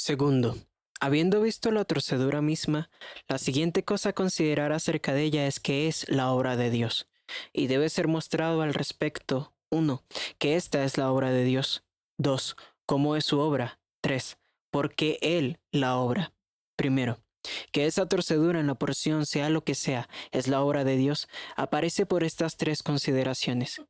Segundo, habiendo visto la torcedura misma, la siguiente cosa a considerar acerca de ella es que es la obra de Dios, y debe ser mostrado al respecto: 1. Que esta es la obra de Dios; 2. Cómo es su obra; 3. Por qué Él la obra. Primero, que esa torcedura en la porción, sea lo que sea, es la obra de Dios, aparece por estas tres consideraciones.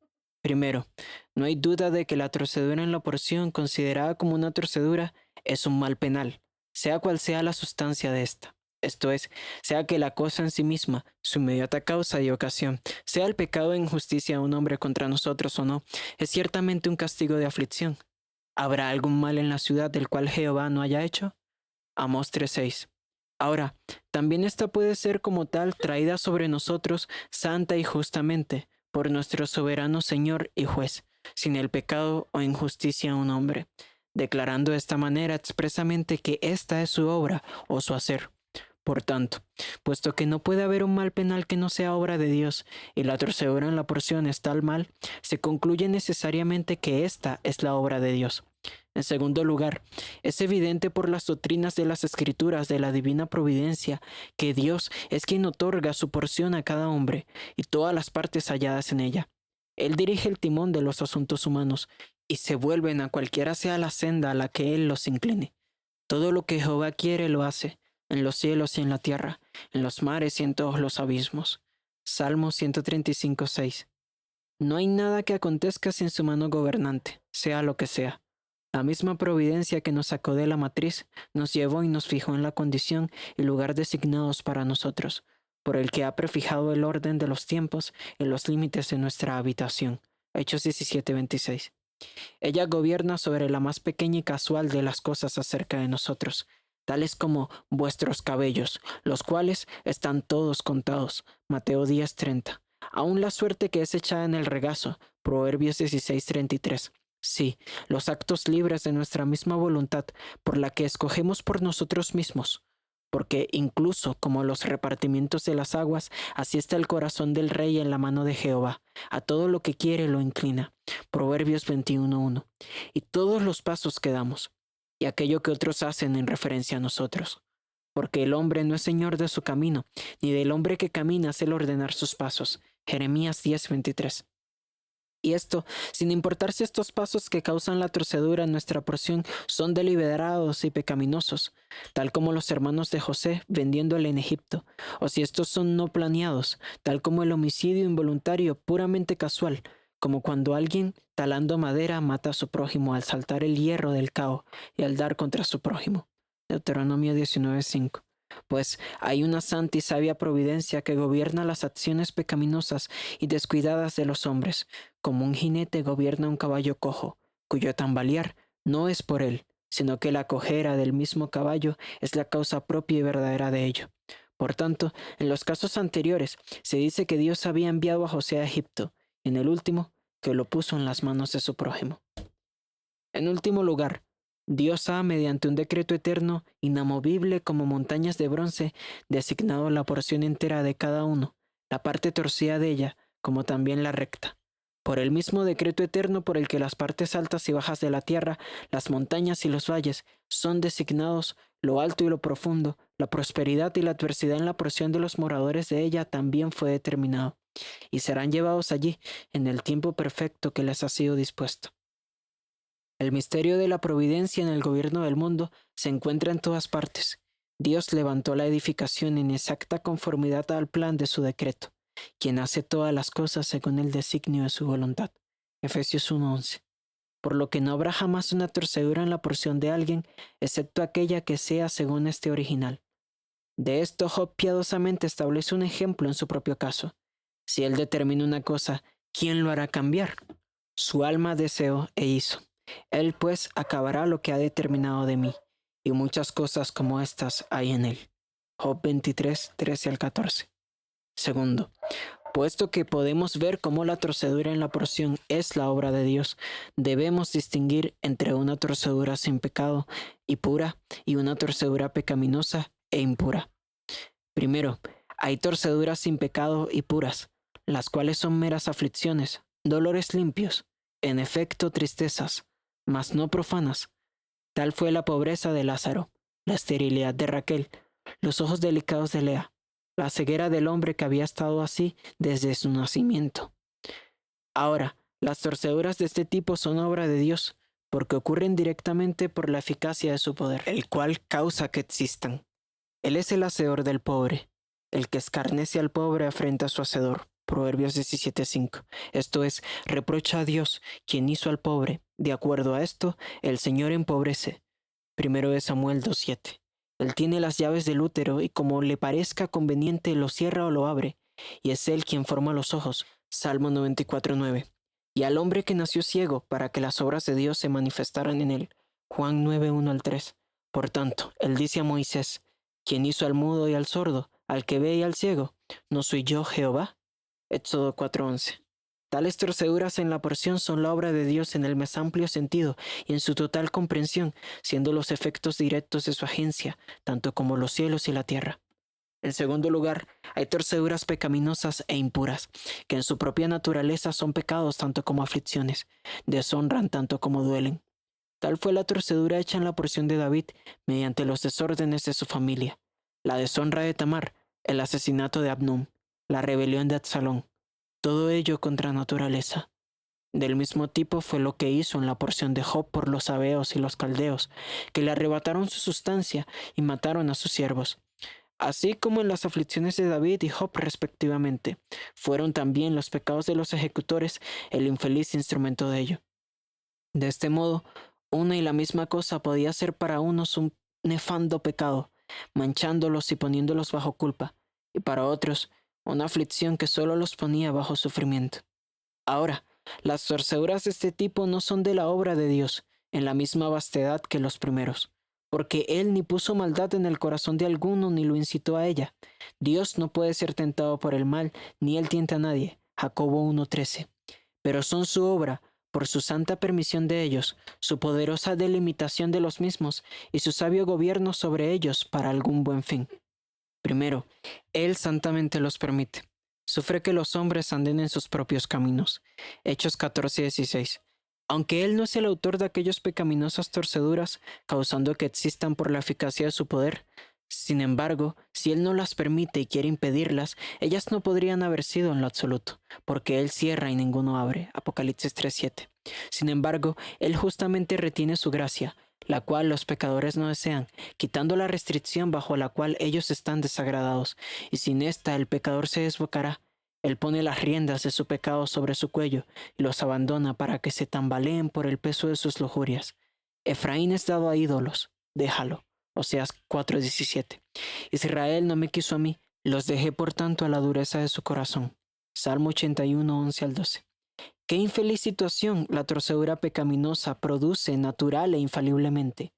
Primero, no hay duda de que la torcedura en la porción, considerada como una torcedura, es un mal penal, sea cual sea la sustancia de esta. Esto es, sea que la cosa en sí misma, su inmediata causa y ocasión, sea el pecado de injusticia de un hombre contra nosotros o no, es ciertamente un castigo de aflicción. ¿Habrá algún mal en la ciudad del cual Jehová no haya hecho? Amós 3:6. Ahora, también esta puede ser como tal traída sobre nosotros santa y justamente por nuestro soberano Señor y Juez, sin el pecado o injusticia de un hombre, declarando de esta manera expresamente que esta es su obra o su hacer. Por tanto, puesto que no puede haber un mal penal que no sea obra de Dios, y la torcedura en la porción es tal mal, se concluye necesariamente que esta es la obra de Dios. En segundo lugar, es evidente por las doctrinas de las Escrituras de la divina providencia que Dios es quien otorga su porción a cada hombre y todas las partes halladas en ella. Él dirige el timón de los asuntos humanos y se vuelven a cualquiera sea la senda a la que Él los incline. Todo lo que Jehová quiere lo hace, en los cielos y en la tierra, en los mares y en todos los abismos. Salmo 135:6. No hay nada que acontezca sin su mano gobernante, sea lo que sea. La misma providencia que nos sacó de la matriz nos llevó y nos fijó en la condición y lugar designados para nosotros, por el que ha prefijado el orden de los tiempos y los límites de nuestra habitación. Hechos 17:26. Ella gobierna sobre la más pequeña y casual de las cosas acerca de nosotros, tales como vuestros cabellos, los cuales están todos contados. Mateo 10:30. Aún la suerte que es echada en el regazo. Proverbios 16:33. Sí, los actos libres de nuestra misma voluntad, por la que escogemos por nosotros mismos. Porque incluso como los repartimientos de las aguas, así está el corazón del rey en la mano de Jehová. A todo lo que quiere lo inclina. Proverbios 21:1. Y todos los pasos que damos, y aquello que otros hacen en referencia a nosotros. Porque el hombre no es señor de su camino, ni del hombre que camina hace el ordenar sus pasos. Jeremías 10:23. Y esto, sin importar si estos pasos que causan la torcedura en nuestra porción son deliberados y pecaminosos, tal como los hermanos de José vendiéndole en Egipto, o si estos son no planeados, tal como el homicidio involuntario puramente casual, como cuando alguien, talando madera, mata a su prójimo al saltar el hierro del cao y al dar contra su prójimo. Deuteronomio 19:5. Pues hay una santa y sabia providencia que gobierna las acciones pecaminosas y descuidadas de los hombres, como un jinete gobierna un caballo cojo, cuyo tambalear no es por él, sino que la cojera del mismo caballo es la causa propia y verdadera de ello. Por tanto, en los casos anteriores se dice que Dios había enviado a José a Egipto, y en el último, que lo puso en las manos de su prójimo. En último lugar, Dios ha, mediante un decreto eterno, inamovible como montañas de bronce, designado la porción entera de cada uno, la parte torcida de ella, como también la recta. Por el mismo decreto eterno por el que las partes altas y bajas de la tierra, las montañas y los valles, son designados, lo alto y lo profundo, la prosperidad y la adversidad en la porción de los moradores de ella también fue determinado, y serán llevados allí en el tiempo perfecto que les ha sido dispuesto. El misterio de la providencia en el gobierno del mundo se encuentra en todas partes. Dios levantó la edificación en exacta conformidad al plan de su decreto, quien hace todas las cosas según el designio de su voluntad. Efesios 1:11. Por lo que no habrá jamás una torcedura en la porción de alguien, excepto aquella que sea según este original. De esto Job piadosamente establece un ejemplo en su propio caso. Si él determina una cosa, ¿quién lo hará cambiar? Su alma deseó e hizo. Él pues acabará lo que ha determinado de mí, y muchas cosas como estas hay en él. Job 23:13-14. Segundo, puesto que podemos ver cómo la torcedura en la porción es la obra de Dios, debemos distinguir entre una torcedura sin pecado y pura y una torcedura pecaminosa e impura. Primero, hay torceduras sin pecado y puras, las cuales son meras aflicciones, dolores limpios, en efecto tristezas, mas no profanas. Tal fue la pobreza de Lázaro, la esterilidad de Raquel, los ojos delicados de Lea, la ceguera del hombre que había estado así desde su nacimiento. Ahora, las torceduras de este tipo son obra de Dios, porque ocurren directamente por la eficacia de su poder, el cual causa que existan. Él es el hacedor del pobre. El que escarnece al pobre afrenta a su hacedor. Proverbios 17:5. Esto es, reprocha a Dios, quien hizo al pobre. De acuerdo a esto, el Señor empobrece. Primero de Samuel 2:7. Él tiene las llaves del útero y como le parezca conveniente lo cierra o lo abre, y es Él quien forma los ojos. Salmo 94:9. Y al hombre que nació ciego para que las obras de Dios se manifestaran en él. Juan 9:1-3. Por tanto, Él dice a Moisés, quien hizo al mudo y al sordo, al que ve y al ciego, ¿no soy yo Jehová? Éxodo 4:11. Tales torceduras en la porción son la obra de Dios en el más amplio sentido y en su total comprensión, siendo los efectos directos de su agencia, tanto como los cielos y la tierra. En segundo lugar, hay torceduras pecaminosas e impuras, que en su propia naturaleza son pecados tanto como aflicciones, deshonran tanto como duelen. Tal fue la torcedura hecha en la porción de David mediante los desórdenes de su familia, la deshonra de Tamar, el asesinato de Abnón, la rebelión de Absalón, todo ello contra naturaleza. Del mismo tipo fue lo que hizo en la porción de Job por los sabeos y los caldeos, que le arrebataron su sustancia y mataron a sus siervos. Así como en las aflicciones de David y Job respectivamente, fueron también los pecados de los ejecutores el infeliz instrumento de ello. De este modo, una y la misma cosa podía ser para unos un nefando pecado, manchándolos y poniéndolos bajo culpa, y para otros una aflicción que solo los ponía bajo sufrimiento. Ahora, las torceduras de este tipo no son de la obra de Dios, en la misma vastedad que los primeros, porque Él ni puso maldad en el corazón de alguno ni lo incitó a ella. Dios no puede ser tentado por el mal, ni Él tienta a nadie. Jacobo 1:13. Pero son su obra, por su santa permisión de ellos, su poderosa delimitación de los mismos y su sabio gobierno sobre ellos para algún buen fin. Primero, Él santamente los permite. Sufre que los hombres anden en sus propios caminos. Hechos 14:16. Aunque Él no es el autor de aquellas pecaminosas torceduras, causando que existan por la eficacia de su poder, sin embargo, si Él no las permite y quiere impedirlas, ellas no podrían haber sido en lo absoluto, porque Él cierra y ninguno abre. Apocalipsis 3:7. Sin embargo, Él justamente retiene su gracia, la cual los pecadores no desean, quitando la restricción bajo la cual ellos están desagradados, y sin esta el pecador se desbocará. Él pone las riendas de su pecado sobre su cuello y los abandona para que se tambaleen por el peso de sus lujurias. Efraín es dado a ídolos, déjalo. Oseas 4:17. Israel no me quiso a mí, los dejé por tanto a la dureza de su corazón. Salmo 81:11-12. Qué infeliz situación la torcedura pecaminosa produce natural e infaliblemente,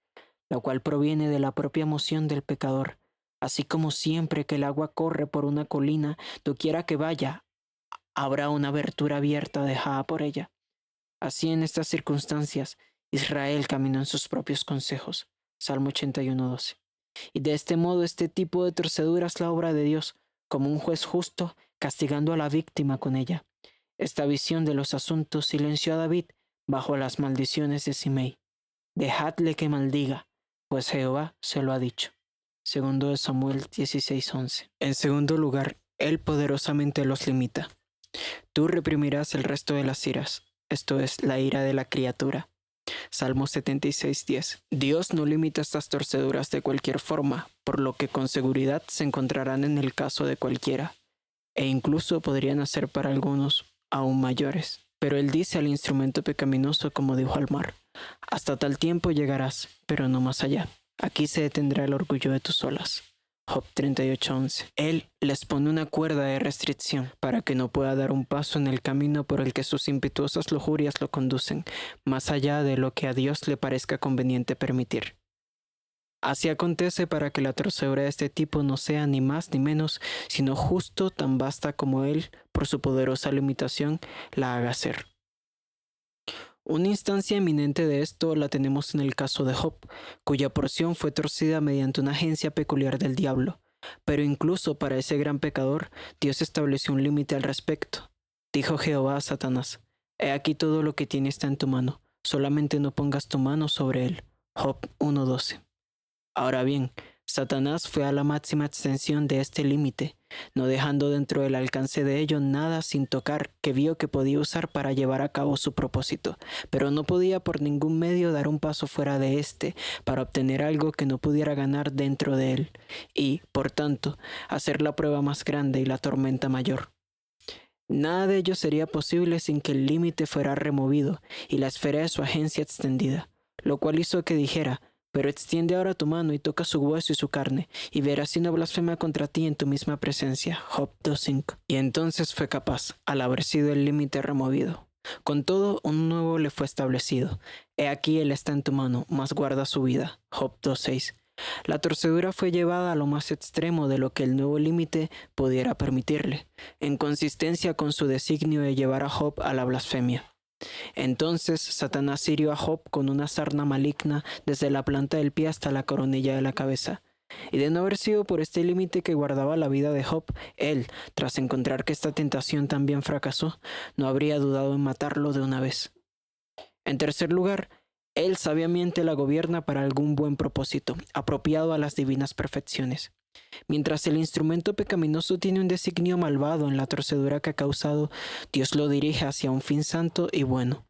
la cual proviene de la propia moción del pecador, así como siempre que el agua corre por una colina, doquiera que vaya, habrá una abertura abierta dejada por ella. Así en estas circunstancias, Israel caminó en sus propios consejos. Salmo 81:12. Y de este modo este tipo de torcedura es la obra de Dios, como un juez justo, castigando a la víctima con ella. Esta visión de los asuntos silenció a David bajo las maldiciones de Simei. Dejadle que maldiga, pues Jehová se lo ha dicho. Segundo de Samuel 16:11. En segundo lugar, Él poderosamente los limita. Tú reprimirás el resto de las iras, esto es, la ira de la criatura. Salmo 76:10. Dios no limita estas torceduras de cualquier forma, por lo que con seguridad se encontrarán en el caso de cualquiera, e incluso podrían hacer para algunos aún mayores. Pero Él dice al instrumento pecaminoso como dijo al mar, hasta tal tiempo llegarás, pero no más allá. Aquí se detendrá el orgullo de tus olas. Job 38:11. Él les pone una cuerda de restricción para que no pueda dar un paso en el camino por el que sus impetuosas lujurias lo conducen, más allá de lo que a Dios le parezca conveniente permitir. Así acontece para que la torcedura de este tipo no sea ni más ni menos, sino justo tan vasta como Él, por su poderosa limitación, la haga ser. Una instancia eminente de esto la tenemos en el caso de Job, cuya porción fue torcida mediante una agencia peculiar del diablo. Pero incluso para ese gran pecador, Dios estableció un límite al respecto. Dijo Jehová a Satanás, he aquí todo lo que tiene está en tu mano, solamente no pongas tu mano sobre él. Job 1:12. Ahora bien, Satanás fue a la máxima extensión de este límite, no dejando dentro del alcance de ello nada sin tocar que vio que podía usar para llevar a cabo su propósito, pero no podía por ningún medio dar un paso fuera de éste para obtener algo que no pudiera ganar dentro de él, y, por tanto, hacer la prueba más grande y la tormenta mayor. Nada de ello sería posible sin que el límite fuera removido y la esfera de su agencia extendida, lo cual hizo que dijera: pero extiende ahora tu mano y toca su hueso y su carne, y verás si no blasfema contra ti en tu misma presencia. Job 2:5. Y entonces fue capaz, al haber sido el límite removido. Con todo, un nuevo le fue establecido. He aquí él está en tu mano, mas guarda su vida. Job 2:6. La torcedura fue llevada a lo más extremo de lo que el nuevo límite pudiera permitirle, en consistencia con su designio de llevar a Job a la blasfemia. Entonces Satanás hirió a Job con una sarna maligna desde la planta del pie hasta la coronilla de la cabeza. Y de no haber sido por este límite que guardaba la vida de Job, él, tras encontrar que esta tentación también fracasó, no habría dudado en matarlo de una vez. En tercer lugar, él sabiamente la gobierna para algún buen propósito, apropiado a las divinas perfecciones. Mientras el instrumento pecaminoso tiene un designio malvado en la torcedura que ha causado, Dios lo dirige hacia un fin santo y bueno.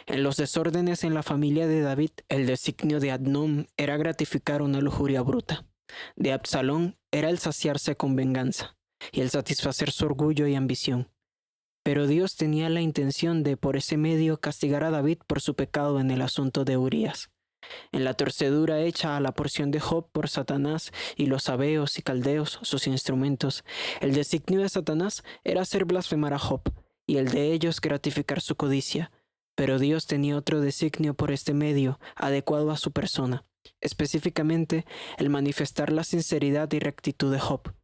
En los desórdenes en la familia de David, el designio de Adnón era gratificar una lujuria bruta. De Absalón era el saciarse con venganza, y el satisfacer su orgullo y ambición. Pero Dios tenía la intención de, por ese medio, castigar a David por su pecado en el asunto de Urías. En la torcedura hecha a la porción de Job por Satanás y los sabeos y caldeos, sus instrumentos, el designio de Satanás era hacer blasfemar a Job, y el de ellos gratificar su codicia. Pero Dios tenía otro designio por este medio, adecuado a su persona, específicamente el manifestar la sinceridad y rectitud de Job.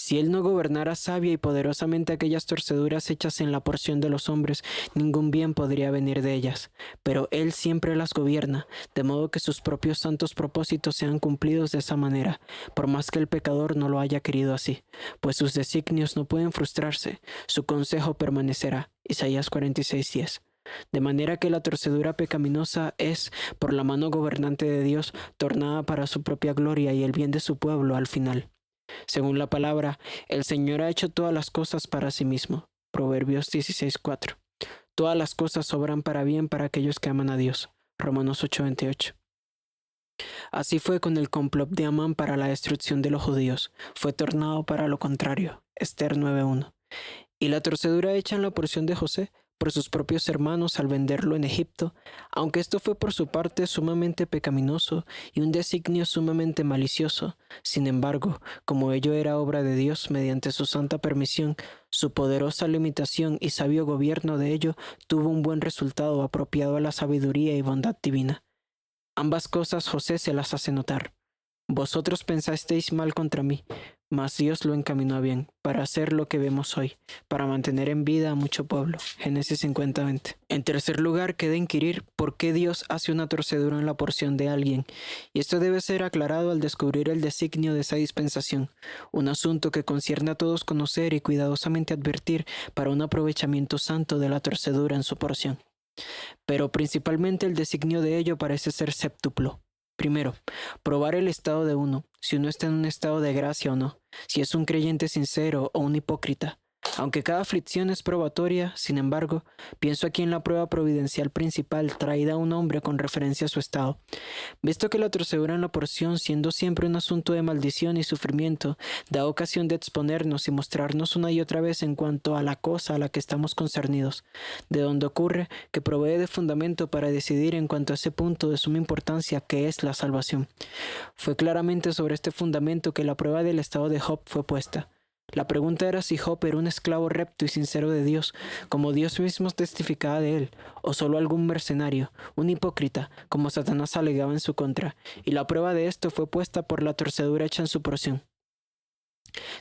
Si él no gobernara sabia y poderosamente aquellas torceduras hechas en la porción de los hombres, ningún bien podría venir de ellas. Pero él siempre las gobierna, de modo que sus propios santos propósitos sean cumplidos de esa manera, por más que el pecador no lo haya querido así, pues sus designios no pueden frustrarse, su consejo permanecerá. Isaías 46:10. De manera que la torcedura pecaminosa es, por la mano gobernante de Dios, tornada para su propia gloria y el bien de su pueblo al final. Según la palabra, el Señor ha hecho todas las cosas para sí mismo. Proverbios 16:4. Todas las cosas obran para bien para aquellos que aman a Dios. Romanos 8:28. Así fue con el complot de Amán para la destrucción de los judíos. Fue tornado para lo contrario. Esther 9:1. Y la torcedura hecha en la porción de José por sus propios hermanos al venderlo en Egipto, aunque esto fue por su parte sumamente pecaminoso y un designio sumamente malicioso. Sin embargo, como ello era obra de Dios mediante su santa permisión, su poderosa limitación y sabio gobierno de ello tuvo un buen resultado apropiado a la sabiduría y bondad divina. Ambas cosas José se las hace notar. Vosotros pensasteis mal contra mí, mas Dios lo encaminó a bien, para hacer lo que vemos hoy, para mantener en vida a mucho pueblo. Génesis 50:20. En tercer lugar, queda inquirir por qué Dios hace una torcedura en la porción de alguien, y esto debe ser aclarado al descubrir el designio de esa dispensación, un asunto que concierne a todos conocer y cuidadosamente advertir para un aprovechamiento santo de la torcedura en su porción. Pero principalmente el designio de ello parece ser séptuplo. Primero, probar el estado de uno, si uno está en un estado de gracia o no, si es un creyente sincero o un hipócrita. Aunque cada aflicción es probatoria, sin embargo, pienso aquí en la prueba providencial principal traída a un hombre con referencia a su estado. Visto que la torcedura en la porción, siendo siempre un asunto de maldición y sufrimiento, da ocasión de exponernos y mostrarnos una y otra vez en cuanto a la cosa a la que estamos concernidos, de donde ocurre que provee de fundamento para decidir en cuanto a ese punto de suma importancia que es la salvación. Fue claramente sobre este fundamento que la prueba del estado de Job fue puesta. La pregunta era si Job era un esclavo recto y sincero de Dios, como Dios mismo testificaba de él, o solo algún mercenario, un hipócrita, como Satanás alegaba en su contra, y la prueba de esto fue puesta por la torcedura hecha en su porción.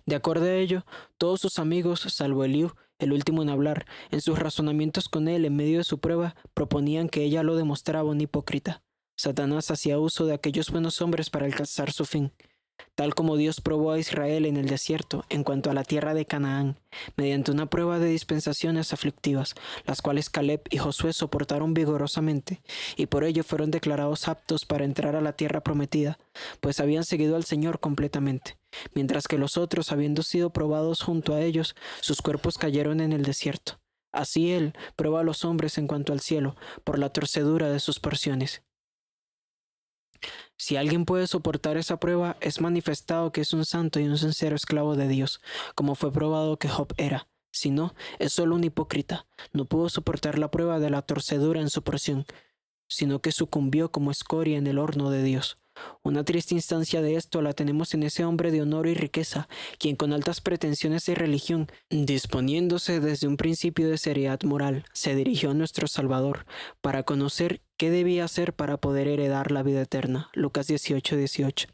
De acuerdo a ello, todos sus amigos, salvo Eliú, el último en hablar, en sus razonamientos con él en medio de su prueba, proponían que ella lo demostraba un hipócrita. Satanás hacía uso de aquellos buenos hombres para alcanzar su fin. tal como Dios probó a Israel en el desierto en cuanto a la tierra de Canaán, mediante una prueba de dispensaciones aflictivas, las cuales Caleb y Josué soportaron vigorosamente, y por ello fueron declarados aptos para entrar a la tierra prometida, pues habían seguido al Señor completamente, mientras que los otros, habiendo sido probados junto a ellos, sus cuerpos cayeron en el desierto. Así Él prueba a los hombres en cuanto al cielo, por la torcedura de sus porciones. Si alguien puede soportar esa prueba, es manifestado que es un santo y un sincero esclavo de Dios, como fue probado que Job era. Si no, es solo un hipócrita. No pudo soportar la prueba de la torcedura en su porción, sino que sucumbió como escoria en el horno de Dios. Una triste instancia de esto la tenemos en ese hombre de honor y riqueza, quien con altas pretensiones de religión, disponiéndose desde un principio de seriedad moral, se dirigió a nuestro Salvador para conocer qué debía hacer para poder heredar la vida eterna. Lucas 18:18.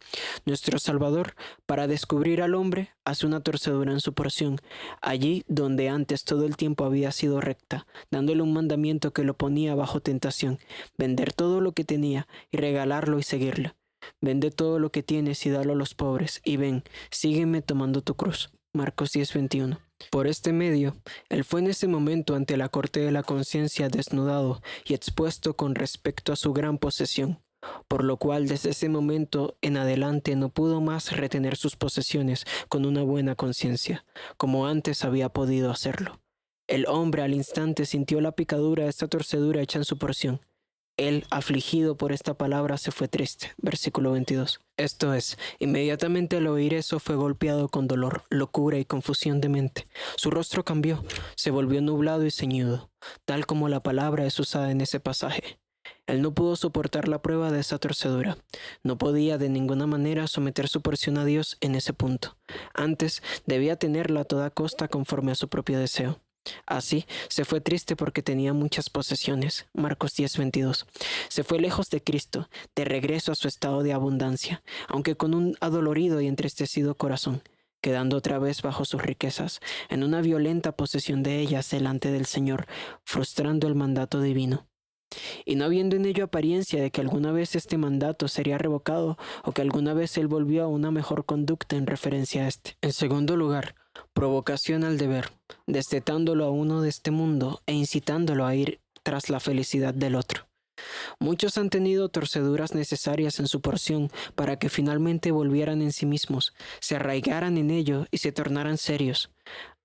Nuestro Salvador, para descubrir al hombre, hace una torcedura en su porción, allí donde antes todo el tiempo había sido recta, dándole un mandamiento que lo ponía bajo tentación: vender todo lo que tenía y regalarlo y seguirle. Vende todo lo que tienes y dalo a los pobres, y ven, sígueme tomando tu cruz. Marcos 10:21. Por este medio, él fue en ese momento ante la corte de la conciencia desnudado y expuesto con respecto a su gran posesión, por lo cual desde ese momento en adelante no pudo más retener sus posesiones con una buena conciencia, como antes había podido hacerlo. El hombre al instante sintió la picadura de esta torcedura hecha en su porción. Él, afligido por esta palabra, se fue triste. Versículo 22. Esto es, inmediatamente al oír eso fue golpeado con dolor, locura y confusión de mente. Su rostro cambió, se volvió nublado y ceñudo, tal como la palabra es usada en ese pasaje. Él no pudo soportar la prueba de esa torcedura. No podía de ninguna manera someter su porción a Dios en ese punto. Antes, debía tenerla a toda costa conforme a su propio deseo. Así, se fue triste porque tenía muchas posesiones. Marcos 10:22. Se fue lejos de Cristo, de regreso a su estado de abundancia, aunque con un adolorido y entristecido corazón, quedando otra vez bajo sus riquezas, en una violenta posesión de ellas delante del Señor, frustrando el mandato divino. Y no habiendo en ello apariencia de que alguna vez este mandato sería revocado o que alguna vez él volvió a una mejor conducta en referencia a este. En segundo lugar, provocación al deber, destetándolo a uno de este mundo e incitándolo a ir tras la felicidad del otro. Muchos han tenido torceduras necesarias en su porción para que finalmente volvieran en sí mismos, se arraigaran en ello y se tornaran serios.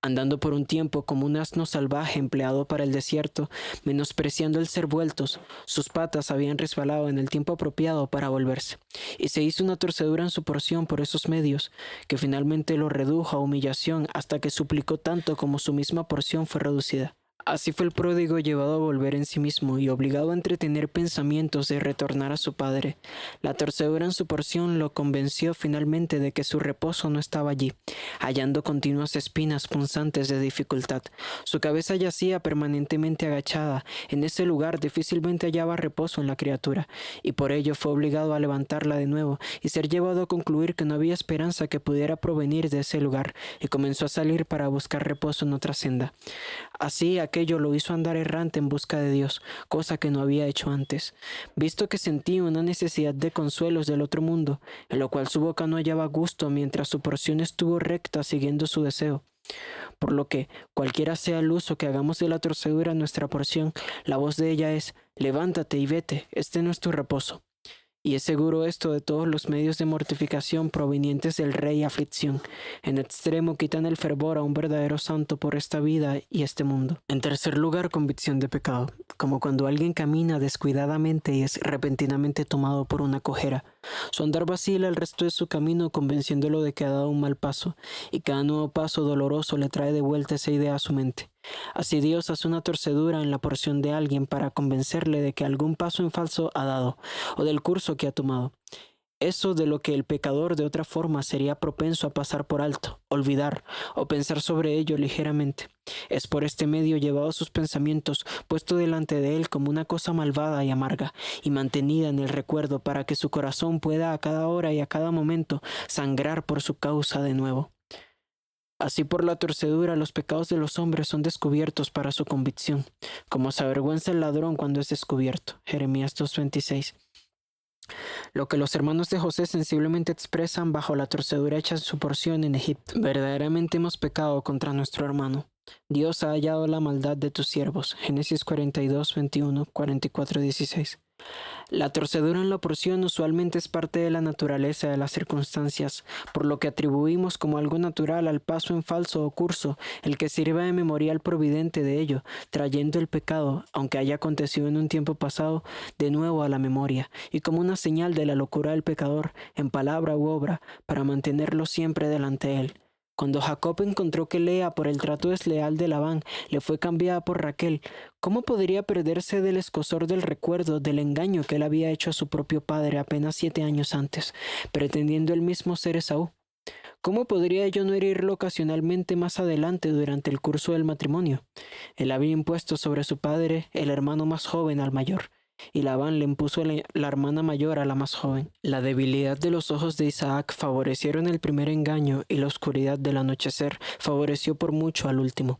Andando por un tiempo como un asno salvaje empleado para el desierto, menospreciando el ser vueltos, sus patas habían resbalado en el tiempo apropiado para volverse, y se hizo una torcedura en su porción por esos medios, que finalmente lo redujo a humillación hasta que suplicó tanto como su misma porción fue reducida. Así fue el pródigo llevado a volver en sí mismo y obligado a entretener pensamientos de retornar a su padre. La torcedura en su porción lo convenció finalmente de que su reposo no estaba allí, hallando continuas espinas punzantes de dificultad. Su cabeza yacía permanentemente agachada. En ese lugar difícilmente hallaba reposo en la criatura, y por ello fue obligado a levantarla de nuevo y ser llevado a concluir que no había esperanza que pudiera provenir de ese lugar, y comenzó a salir para buscar reposo en otra senda. Así aquello lo hizo andar errante en busca de Dios, cosa que no había hecho antes, visto que sentía una necesidad de consuelos del otro mundo, en lo cual su boca no hallaba gusto mientras su porción estuvo recta siguiendo su deseo. Por lo que, cualquiera sea el uso que hagamos de la torcedura en nuestra porción, la voz de ella es: levántate y vete, este no es tu reposo. Y es seguro esto de todos los medios de mortificación provenientes del rey aflicción. En extremo quitan el fervor a un verdadero santo por esta vida y este mundo. En tercer lugar, convicción de pecado, como cuando alguien camina descuidadamente y es repentinamente tomado por una cojera. Su andar vacila el resto de su camino convenciéndolo de que ha dado un mal paso, y cada nuevo paso doloroso le trae de vuelta esa idea a su mente. Así Dios hace una torcedura en la porción de alguien para convencerle de que algún paso en falso ha dado, o del curso que ha tomado. Eso de lo que el pecador de otra forma sería propenso a pasar por alto, olvidar o pensar sobre ello ligeramente. Es por este medio llevado sus pensamientos, puesto delante de él como una cosa malvada y amarga, y mantenida en el recuerdo para que su corazón pueda a cada hora y a cada momento sangrar por su causa de nuevo. Así por la torcedura los pecados de los hombres son descubiertos para su convicción, como se avergüenza el ladrón cuando es descubierto. Jeremías 2:26. Lo que los hermanos de José sensiblemente expresan bajo la torcedura hecha en su porción en Egipto. Verdaderamente hemos pecado contra nuestro hermano. Dios ha hallado la maldad de tus siervos. Génesis 42, 21, 44, 16. La torcedura en la porción usualmente es parte de la naturaleza de las circunstancias, por lo que atribuimos como algo natural al paso en falso o curso, el que sirva de memorial providente de ello, trayendo el pecado, aunque haya acontecido en un tiempo pasado, de nuevo a la memoria, y como una señal de la locura del pecador, en palabra u obra, para mantenerlo siempre delante de él. Cuando Jacob encontró que Lea, por el trato desleal de Labán, le fue cambiada por Raquel, ¿cómo podría perderse del escozor del recuerdo del engaño que él había hecho a su propio padre apenas 7 años antes, pretendiendo él mismo ser Esaú? ¿Cómo podría yo no herirlo ocasionalmente más adelante durante el curso del matrimonio? Él había impuesto sobre su padre el hermano más joven al mayor, y Labán le impuso la hermana mayor a la más joven. La debilidad de los ojos de Isaac favorecieron el primer engaño, y la oscuridad del anochecer favoreció por mucho al último.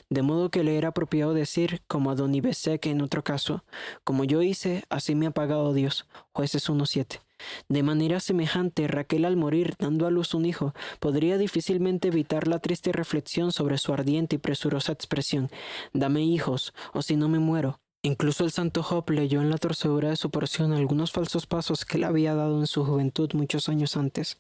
De modo que le era apropiado decir, como a Adonibesec en otro caso, como yo hice, así me ha pagado Dios. Jueces 1:7. De manera semejante, Raquel al morir, dando a luz un hijo, podría difícilmente evitar la triste reflexión sobre su ardiente y presurosa expresión: «Dame hijos, o si no me muero». Incluso el santo Job leyó en la torcedura de su porción algunos falsos pasos que él había dado en su juventud muchos años antes.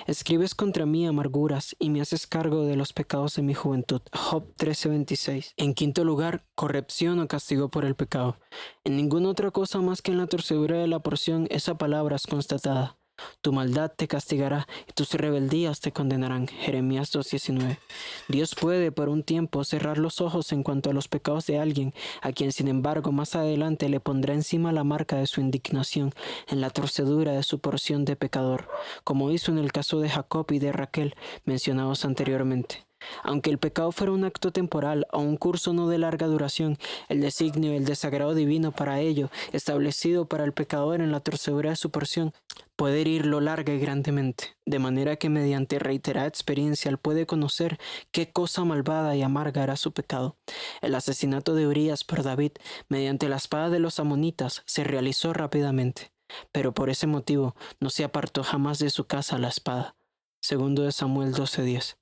Escribes contra mí amarguras y me haces cargo de los pecados de mi juventud. Job 13:26. En quinto lugar, corrección o castigo por el pecado. En ninguna otra cosa más que en la torcedura de la porción esa palabra es constatada. Tu maldad te castigará y tus rebeldías te condenarán. Jeremías 2:19. Dios puede por un tiempo cerrar los ojos en cuanto a los pecados de alguien, a quien sin embargo más adelante le pondrá encima la marca de su indignación en la torcedura de su porción de pecador, como hizo en el caso de Jacob y de Raquel, mencionados anteriormente. Aunque el pecado fuera un acto temporal o un curso no de larga duración, el designio y el desagrado divino para ello, establecido para el pecador en la torcedura de su porción, puede herirlo larga y grandemente, de manera que mediante reiterada experiencia él puede conocer qué cosa malvada y amarga era su pecado. El asesinato de Urías por David, mediante la espada de los amonitas, se realizó rápidamente, pero por ese motivo no se apartó jamás de su casa la espada. Segundo de Samuel 12:10.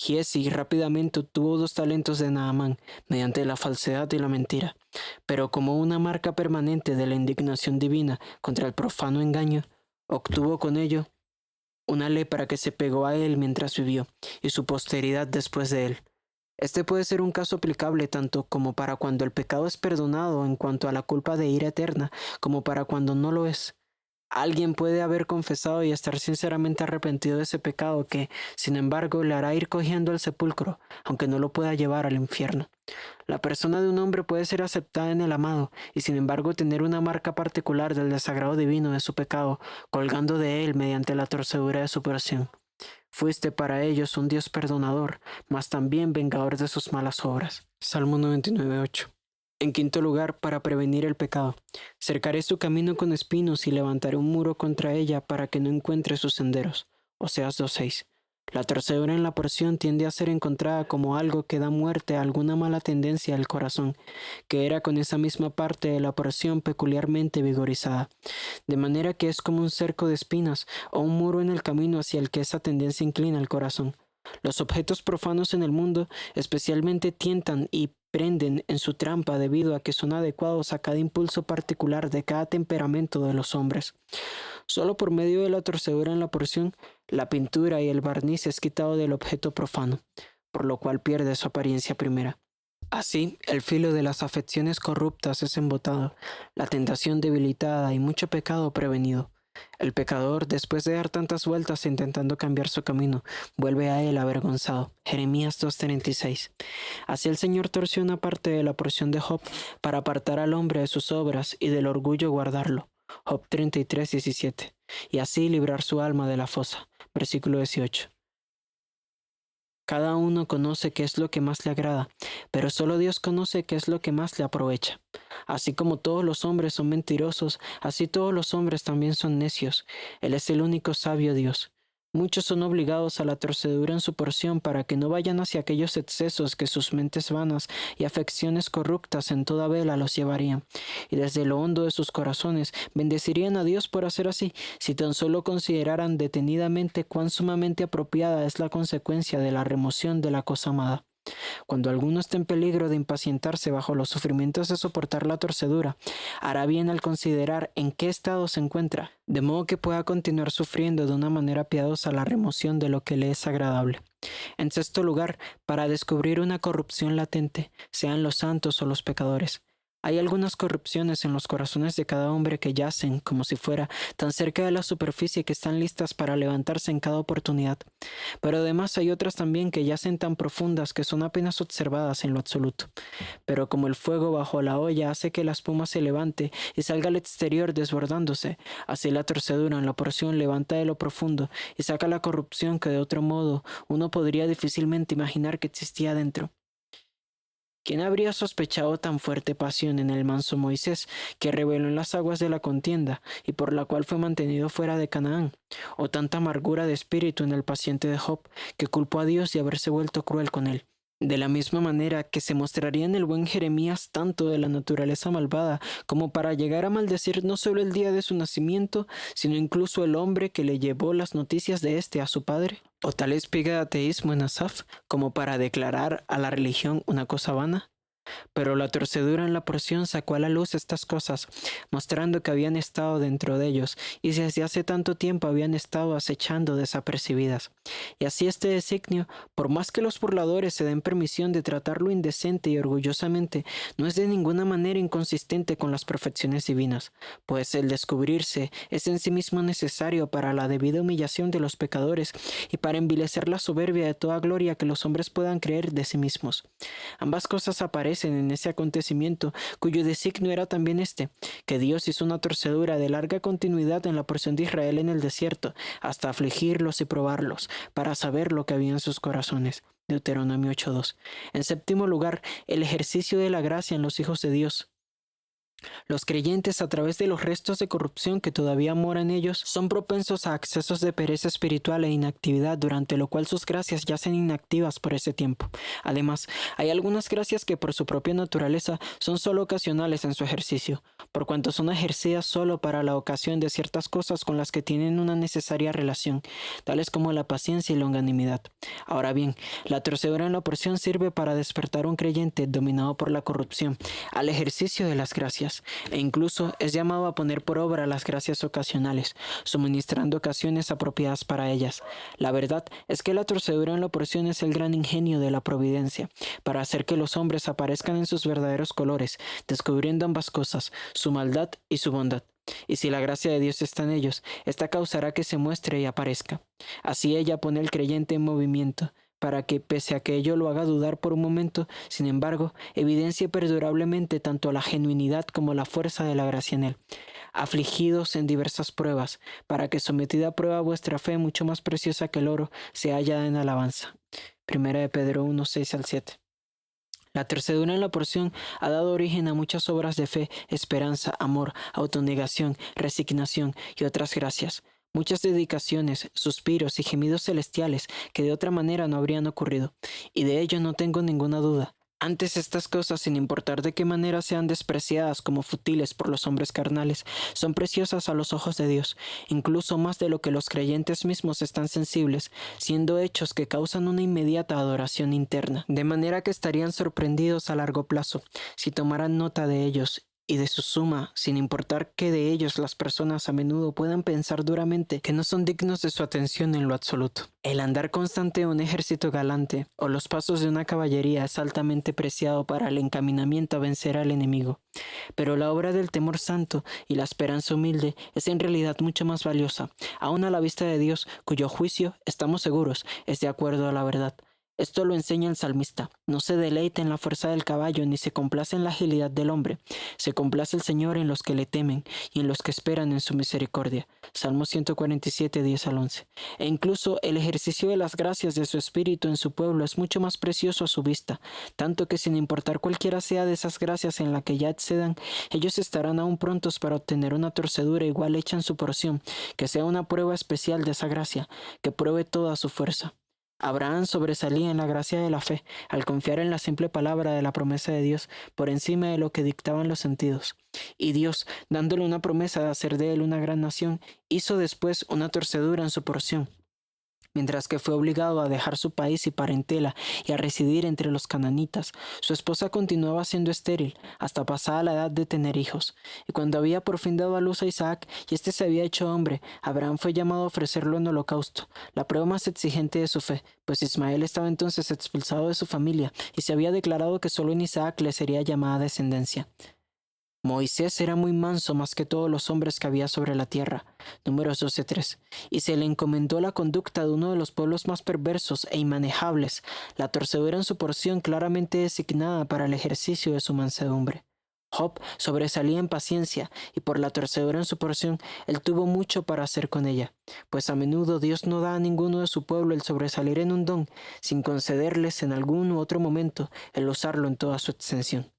Giezi rápidamente obtuvo 2 talentos de Naamán mediante la falsedad y la mentira, pero como una marca permanente de la indignación divina contra el profano engaño, obtuvo con ello una lepra que se pegó a él mientras vivió y su posteridad después de él. Este puede ser un caso aplicable tanto como para cuando el pecado es perdonado en cuanto a la culpa de ira eterna, como para cuando no lo es. Alguien puede haber confesado y estar sinceramente arrepentido de ese pecado que, sin embargo, le hará ir cogiendo al sepulcro, aunque no lo pueda llevar al infierno. La persona de un hombre puede ser aceptada en el amado y, sin embargo, tener una marca particular del desagrado divino de su pecado, colgando de él mediante la torcedura de su porción. Fuiste para ellos un Dios perdonador, mas también vengador de sus malas obras. Salmo 99:8. En quinto lugar, para prevenir el pecado. Cercaré su camino con espinos y levantaré un muro contra ella para que no encuentre sus senderos. Oseas 2:6. La torcedura en la porción tiende a ser encontrada como algo que da muerte a alguna mala tendencia del corazón, que era con esa misma parte de la porción peculiarmente vigorizada. De manera que es como un cerco de espinas o un muro en el camino hacia el que esa tendencia inclina el corazón. Los objetos profanos en el mundo especialmente tientan y prenden en su trampa debido a que son adecuados a cada impulso particular de cada temperamento de los hombres. Solo por medio de la torcedura en la porción, la pintura y el barniz es quitado del objeto profano, por lo cual pierde su apariencia primera. Así, el filo de las afecciones corruptas es embotado, la tentación debilitada y mucho pecado prevenido. El pecador, después de dar tantas vueltas intentando cambiar su camino, vuelve a él avergonzado. Jeremías 2:36. Así el Señor torció una parte de la porción de Job para apartar al hombre de sus obras y del orgullo guardarlo. Job 33:17. Y así librar su alma de la fosa. Versículo 18. Cada uno conoce qué es lo que más le agrada, pero solo Dios conoce qué es lo que más le aprovecha. Así como todos los hombres son mentirosos, así todos los hombres también son necios. Él es el único sabio Dios. Muchos son obligados a la torcedura en su porción para que no vayan hacia aquellos excesos que sus mentes vanas y afecciones corruptas en toda vela los llevarían, y desde lo hondo de sus corazones bendecirían a Dios por hacer así, si tan solo consideraran detenidamente cuán sumamente apropiada es la consecuencia de la remoción de la cosa amada. Cuando alguno esté en peligro de impacientarse bajo los sufrimientos de soportar la torcedura, hará bien al considerar en qué estado se encuentra, de modo que pueda continuar sufriendo de una manera piadosa la remoción de lo que le es agradable. En sexto lugar, para descubrir una corrupción latente, sean los santos o los pecadores. Hay algunas corrupciones en los corazones de cada hombre que yacen, como si fuera, tan cerca de la superficie que están listas para levantarse en cada oportunidad. Pero además hay otras también que yacen tan profundas que son apenas observadas en lo absoluto. Pero como el fuego bajo la olla hace que la espuma se levante y salga al exterior desbordándose, así la torcedura en la porción levanta de lo profundo y saca la corrupción que de otro modo uno podría difícilmente imaginar que existía dentro. ¿Quién habría sospechado tan fuerte pasión en el manso Moisés, que reveló en las aguas de la contienda, y por la cual fue mantenido fuera de Canaán? ¿O tanta amargura de espíritu en el paciente de Job, que culpó a Dios de haberse vuelto cruel con él? De la misma manera que se mostraría en el buen Jeremías tanto de la naturaleza malvada como para llegar a maldecir no solo el día de su nacimiento, sino incluso el hombre que le llevó las noticias de éste a su padre. ¿O tal espiga de ateísmo en Asaf como para declarar a la religión una cosa vana? Pero la torcedura en la porción sacó a la luz estas cosas, mostrando que habían estado dentro de ellos, y desde hace tanto tiempo habían estado acechando desapercibidas. Y así este designio, por más que los burladores se den permisión de tratarlo indecente y orgullosamente, no es de ninguna manera inconsistente con las perfecciones divinas, pues el descubrirse es en sí mismo necesario para la debida humillación de los pecadores y para envilecer la soberbia de toda gloria que los hombres puedan creer de sí mismos. Ambas cosas aparecen en ese acontecimiento, cuyo designio era también este, que Dios hizo una torcedura de larga continuidad en la porción de Israel en el desierto, hasta afligirlos y probarlos, para saber lo que había en sus corazones. Deuteronomio 8:2. En séptimo lugar, el ejercicio de la gracia en los hijos de Dios. Los creyentes, a través de los restos de corrupción que todavía moran en ellos, son propensos a accesos de pereza espiritual e inactividad, durante lo cual sus gracias yacen inactivas por ese tiempo. Además, hay algunas gracias que por su propia naturaleza son solo ocasionales en su ejercicio, por cuanto son ejercidas solo para la ocasión de ciertas cosas con las que tienen una necesaria relación, tales como la paciencia y longanimidad. Ahora bien, la torcedura en la porción sirve para despertar a un creyente dominado por la corrupción al ejercicio de las gracias, e incluso es llamado a poner por obra las gracias ocasionales, suministrando ocasiones apropiadas para ellas. La verdad es que la torcedura en la porción es el gran ingenio de la providencia, para hacer que los hombres aparezcan en sus verdaderos colores, descubriendo ambas cosas, su maldad y su bondad. Y si la gracia de Dios está en ellos, esta causará que se muestre y aparezca. Así ella pone al creyente en movimiento, para que, pese a que ello lo haga dudar por un momento, sin embargo, evidencie perdurablemente tanto la genuinidad como la fuerza de la gracia en él. Afligidos en diversas pruebas, para que sometida a prueba vuestra fe, mucho más preciosa que el oro, se halla en alabanza. Primera de Pedro 1:6-7. La torcedura en la porción ha dado origen a muchas obras de fe, esperanza, amor, autonegación, resignación y otras gracias. Muchas dedicaciones, suspiros y gemidos celestiales que de otra manera no habrían ocurrido, y de ello no tengo ninguna duda. Antes estas cosas, sin importar de qué manera sean despreciadas como futiles por los hombres carnales, son preciosas a los ojos de Dios, incluso más de lo que los creyentes mismos están sensibles, siendo hechos que causan una inmediata adoración interna, de manera que estarían sorprendidos a largo plazo si tomaran nota de ellos y de su suma, sin importar que de ellos las personas a menudo puedan pensar duramente que no son dignos de su atención en lo absoluto. El andar constante de un ejército galante o los pasos de una caballería es altamente preciado para el encaminamiento a vencer al enemigo. Pero la obra del temor santo y la esperanza humilde es en realidad mucho más valiosa, aun a la vista de Dios, cuyo juicio, estamos seguros, es de acuerdo a la verdad. Esto lo enseña el salmista. No se deleita en la fuerza del caballo, ni se complace en la agilidad del hombre. Se complace el Señor en los que le temen y en los que esperan en su misericordia. Salmo 147, 10 al 11. E incluso el ejercicio de las gracias de su Espíritu en su pueblo es mucho más precioso a su vista, tanto que sin importar cualquiera sea de esas gracias en la que ya excedan, ellos estarán aún prontos para obtener una torcedura igual hecha en su porción, que sea una prueba especial de esa gracia, que pruebe toda su fuerza. Abraham sobresalía en la gracia de la fe, al confiar en la simple palabra de la promesa de Dios por encima de lo que dictaban los sentidos. Y Dios, dándole una promesa de hacer de él una gran nación, hizo después una torcedura en su porción, mientras que fue obligado a dejar su país y parentela y a residir entre los cananitas. Su esposa continuaba siendo estéril hasta pasada la edad de tener hijos. Y cuando había por fin dado a luz a Isaac y éste se había hecho hombre, Abraham fue llamado a ofrecerlo en holocausto, la prueba más exigente de su fe, pues Ismael estaba entonces expulsado de su familia y se había declarado que solo en Isaac le sería llamada descendencia. Moisés era muy manso más que todos los hombres que había sobre la tierra. Números 12:3. Y se le encomendó la conducta de uno de los pueblos más perversos e inmanejables, la torcedura en su porción claramente designada para el ejercicio de su mansedumbre. Job sobresalía en paciencia, y por la torcedura en su porción, él tuvo mucho para hacer con ella, pues a menudo Dios no da a ninguno de su pueblo el sobresalir en un don, sin concederles en algún u otro momento el usarlo en toda su extensión.